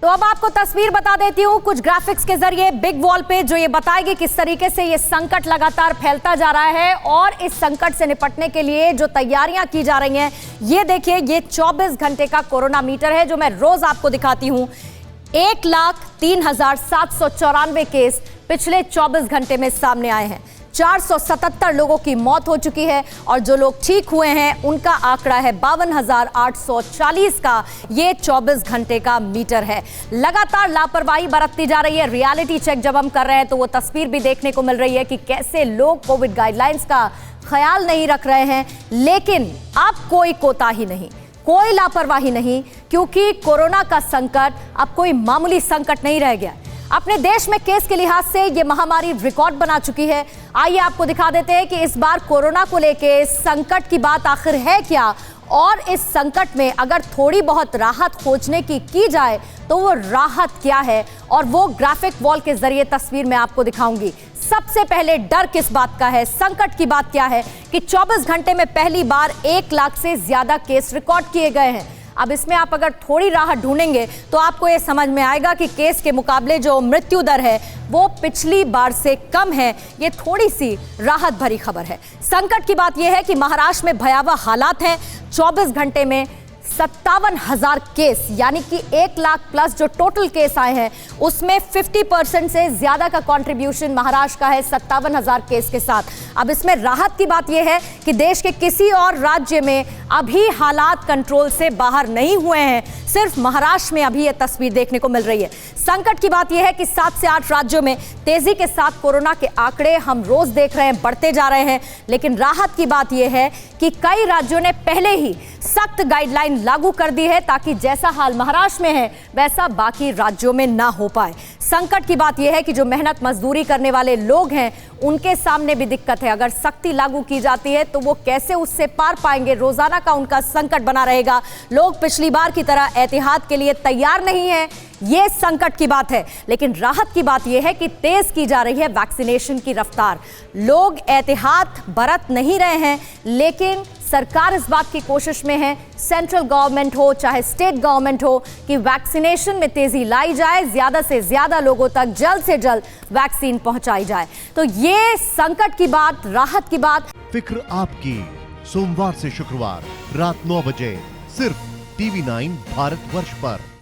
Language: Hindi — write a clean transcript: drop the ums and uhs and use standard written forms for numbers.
तो अब आपको तस्वीर बता देती हूँ कुछ ग्राफिक्स के जरिए बिग वॉल पे, जो ये बताएगी किस तरीके से ये संकट लगातार फैलता जा रहा है और इस संकट से निपटने के लिए जो तैयारियां की जा रही हैं। ये देखिए, ये 24 घंटे का कोरोना मीटर है जो मैं रोज आपको दिखाती हूँ। 1,03,794 केस पिछले 24 घंटे में सामने आए हैं। 477 लोगों की मौत हो चुकी है और जो लोग ठीक हुए हैं उनका आंकड़ा है 52,840 का। ये 24 घंटे का मीटर है। लगातार लापरवाही बरतती जा रही है। रियलिटी चेक जब हम कर रहे हैं तो वो तस्वीर भी देखने को मिल रही है कि कैसे लोग कोविड गाइडलाइंस का ख्याल नहीं रख रहे हैं। लेकिन अब कोई कोताही नहीं, कोई लापरवाही नहीं, क्योंकि कोरोना का संकट अब कोई मामूली संकट नहीं रह गया। अपने देश में केस के लिहाज से ये महामारी रिकॉर्ड बना चुकी है। आइए आपको दिखा देते हैं कि इस बार कोरोना को लेके संकट की बात आखिर है क्या, और इस संकट में अगर थोड़ी बहुत राहत खोजने की जाए तो वो राहत क्या है, और वो ग्राफिक वॉल के जरिए तस्वीर में आपको दिखाऊंगी। सबसे पहले डर किस बात का है, संकट की बात क्या है कि 24 घंटे में पहली बार 1 लाख से ज्यादा केस रिकॉर्ड किए गए हैं। अब इसमें आप अगर थोड़ी राहत ढूंढेंगे तो आपको ये समझ में आएगा कि केस के मुकाबले जो मृत्यु दर है वो पिछली बार से कम है। ये थोड़ी सी राहत भरी खबर है। संकट की बात यह है कि महाराष्ट्र में भयावह हालात हैं। 24 घंटे में 57,000 केस, यानी कि 1 लाख प्लस जो टोटल केस आए हैं उसमें 50% से ज्यादा का कंट्रीब्यूशन महाराष्ट्र का है 57,000 केस के साथ। अब इसमें राहत की बात यह है कि देश के किसी और राज्य में अभी हालात कंट्रोल से बाहर नहीं हुए हैं, सिर्फ महाराष्ट्र में अभी यह तस्वीर देखने को मिल रही है। संकट की बात यह है कि 7 से 8 राज्यों में तेजी के साथ कोरोना के आंकड़े हम रोज देख रहे हैं, बढ़ते जा रहे हैं। लेकिन राहत की बात यह है कि कई राज्यों ने पहले ही सख्त गाइडलाइन लागू कर दी है ताकि जैसा हाल महाराष्ट्र में है वैसा बाकी राज्यों में ना हो पाए। संकट की बात यह है कि जो मेहनत मजदूरी करने वाले लोग हैं उनके सामने भी दिक्कत है। अगर सख्ती लागू की जाती है तो वो कैसे उससे पार पाएंगे, रोजाना का उनका संकट बना रहेगा। लोग पिछली बार की तरह एहतियात के लिए तैयार नहीं है, ये संकट की बात है। लेकिन राहत की बात यह है कि तेज की जा रही है वैक्सीनेशन की रफ्तार। लोग एहतियात बरत नहीं रहे हैं, लेकिन सरकार इस बात की कोशिश में है, सेंट्रल गवर्नमेंट हो चाहे स्टेट गवर्नमेंट हो, कि वैक्सीनेशन में तेजी लाई जाए, ज्यादा से ज्यादा लोगों तक जल्द से जल्द वैक्सीन पहुंचाई जाए। तो ये संकट की बात, राहत की बात। फिक्र आपकी, सोमवार से शुक्रवार रात 9 बजे सिर्फ TV9 भारतवर्ष पर।